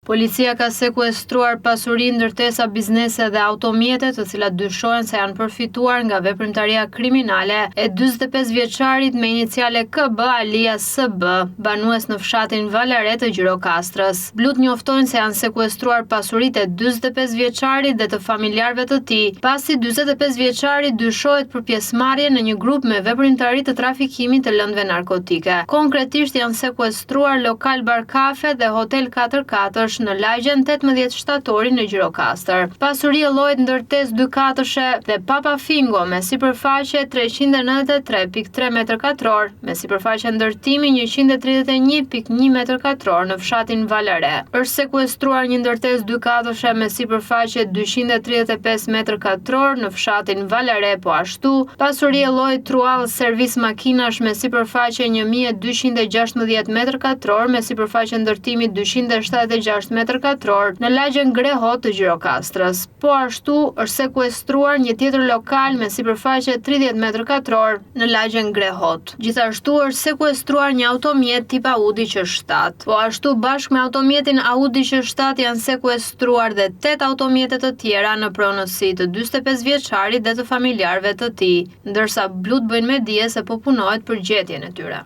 Policia ka sekuestruar pasuri, ndërtesa, biznese dhe automjete, të cilat dyshohen se janë përfituar nga veprimtaria kriminale e 45 vjeçarit me iniciale KB alias SB, banues në fshatin Valare të Gjirokastrës. Blut njoftojnë se janë sekuestruar pasuritë e 45 vjeçarit dhe të familjarëve të tij, pasi 45 vjeçari dyshohet për pjesëmarrje në një grup me veprimtari të trafikimit të lëndëve narkotike. Konkretisht janë sekuestruar lokal bar kafe dhe hotel 4 në lagjen 18 shtatori në Gjirokastër. Pasuria llojet ndërtesë 2 katëshe dhe Papa Fingo me sipërfaqe 393.3 m2 me sipërfaqe ndërtimi 131.1 m2 në fshatin Valare. Është sekuestruar një ndërtesë 2 katëshe me sipërfaqe 235 m2 në fshatin Valare, po ashtu pasuria lloj truall servis makinash me sipërfaqe 1216 m2 me sipërfaqe ndërtimi 276 m2 në lagjen Grehot të Gjirokastrës. Po ashtu është sekuestruar një tjetër lokal me sipërfaqe 30 m2 në lagjen Grehot. Gjithashtu është sekuestruar një automjet tip Audi Q7. Po ashtu bashkë me automjetin Audi Q7 janë sekuestruar dhe 8 automjete të tjera në pronësi të 45 vjeçarit dhe të familjarëve të tij, ndërsa blut bëjnë me dije se po punohet për gjetjen e tyre.